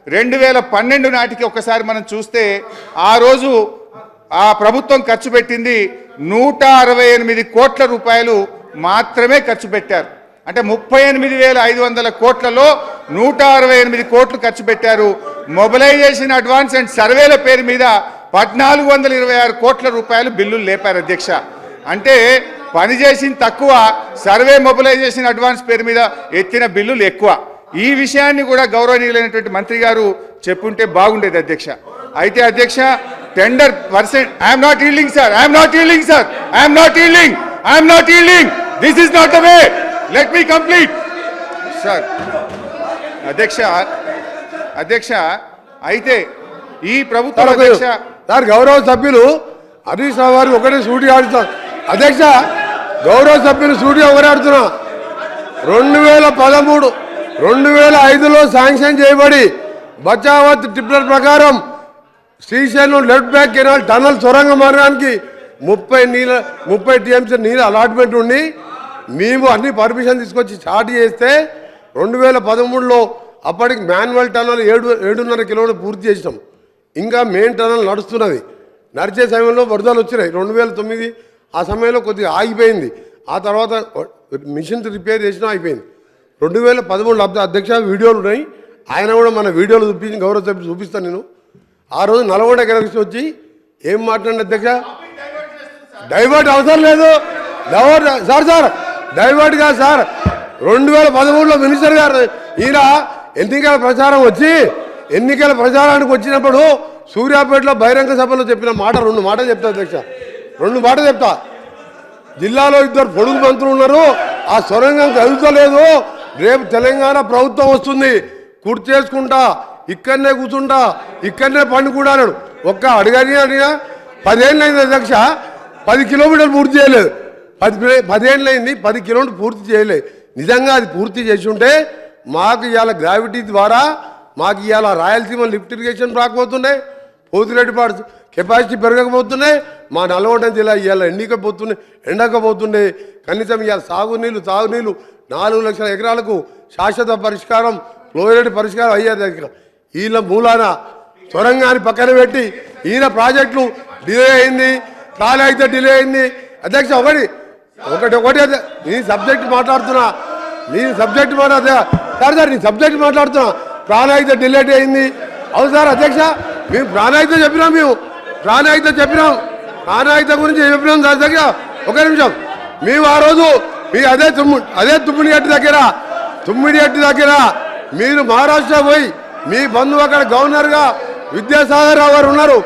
2012 నాటికి ఒకసారి మనం చూస్తే ఆ రోజు ఆ ప్రభుత్వం ఖర్చు పెట్టింది 168 కోట్ల రూపాయలు మాత్రమే ఖర్చు పెట్టారు. అంటే 38,500 కోట్లలో 168 కోట్లు ఖర్చు పెట్టారు. మొబిలైజేషన్ అడ్వాన్స్ అండ్ సర్వేల పేరు మీద 1426 కోట్ల రూపాయలు బిల్లులు లేపారు అధ్యక్ష. అంటే పనిచేసిన తక్కువ, సర్వే మొబిలైజేషన్ అడ్వాన్స్ పేరు మీద ఎత్తిన బిల్లులు ఎక్కువ. ఈ విషయాన్ని కూడా గౌరవనీయులైనటువంటి మంత్రి గారు చెప్పుంటే బాగుండేది అధ్యక్ష. అయితే అధ్యక్ష tender percent I'm not yielding sir, I'm not yielding sir, I'm not yielding, I'm not yielding, this is not the way, let me complete sir. అధ్యక్ష అయితే ఈ ప్రభుత్వం అధ్యక్ష సార్ గౌరవ సభ్యులు హరీష్ రావు గారు ఒకటే సూటి ఆడుతున్నారు అధ్యక్ష. గౌరవ సభ్యులు సూటి ఒకటే ఆడుతున్నా 2013 2005లో శాంక్షన్ చేయబడి బచావత్ ట్రిపులర్ ప్రకారం Srisailam left bank canal tunnel సొరంగ మార్గానికి 30 టీఎంసీ నీళ్ళు అలాట్మెంట్ ఉండి మేము అన్ని పర్మిషన్ తీసుకొచ్చి స్టార్ట్ చేస్తే 2013లో అప్పటికి మాన్యువల్ టనల్ 7.5 కిలోమీటర్లు పూర్తి చేసినాం. ఇంకా మెయిన్ టనల్ నడుస్తున్నది. నడిచే సమయంలో వరదలు వచ్చినాయి 2009. ఆ సమయంలో కొద్దిగా ఆగిపోయింది. ఆ తర్వాత మిషన్ రిపేర్ చేసినా అయిపోయింది. 2013 అధ్యక్ష వీడియోలు ఉన్నాయి. ఆయన కూడా మన వీడియోలు చూపించి గౌరవ సభ్యులు చూపిస్తాను. నేను ఆ రోజు నల్గొండ గెలిచి వచ్చి ఏం మాట్లాడిన అధ్యక్ష, డైవర్ట్ అవసరం లేదు సార్ డైవర్ట్ కాదు సార్. 2013లో మినిస్టర్ గారు ఈయన ఎన్నికల ప్రచారం వచ్చి ఎన్నికల ప్రచారానికి వచ్చినప్పుడు సూర్యాపేటలో బహిరంగ సభలో చెప్పిన మాట 2 మాటలు చెప్తా అధ్యక్ష. 2 మాటలు చెప్తా. జిల్లాలో 2 పొడుగు మంత్రులు ఉన్నారు, ఆ సొరంగం కదులుతలేదు, రేపు తెలంగాణ ప్రభుత్వం వస్తుంది, కుర్చీ చేసుకుంటా ఇక్కడనే కూర్చుంటా ఇక్కడనే పండుకుంటాడు. ఒక్క అడిగినా 10 ఏళ్ళు అయింది అధ్యక్ష, 10 కిలోమీటర్లు పూర్తి చేయలేదు. 10 ఏళ్ళు అయింది, 10 కిలోమీటర్లు పూర్తి చేయలేదు. నిజంగా అది పూర్తి చేసి ఉంటే మాకు ఇవాళ గ్రావిటీ ద్వారా మాకు ఇవాళ రాయలసీమ లిఫ్ట్ ఇరిగేషన్ రాకపోతుండే, పోతిరెడ్డిపాడు కెపాసిటీ పెరగకపోతున్నాయి, మా నల్గొండ జిల్లా ఇవాళ ఎండకపోతుండే. కనీసం ఇవాళ సాగునీళ్ళు తాగునీళ్ళు 4 లక్షల ఎకరాలకు శాశ్వత పరిష్కారం ఫ్లోరైడ్ పరిష్కారం అయ్యేది. వీళ్ళ మూలాన సొరంగాన్ని పక్కన పెట్టి ఈయన ప్రాజెక్టులు డిలే అయింది, ఖాళీ అయితే డిలే అయింది. అధ్యక్ష ఒకటి నీ సబ్జెక్ట్ మాట్లాడుతున్నా సార్ నీ సబ్జెక్ట్ మాట్లాడుతున్నా. ప్రాణాయిత డిలేట్ అయింది. అవును సార్ అధ్యక్ష, మేము ప్రాణాయిత చెప్పినాం, ప్రాణాయిత గురించి చెప్పినాం సార్ అధ్యక్ష. ఒక నిమిషం, మేము ఆ రోజు మీ అదే తుమ్మిడిగట్టి దగ్గర మీరు మహారాష్ట్ర పోయి మీ బంధువు అక్కడ గవర్నర్గా విద్యాసాగర్ రావు గారు ఉన్నారు,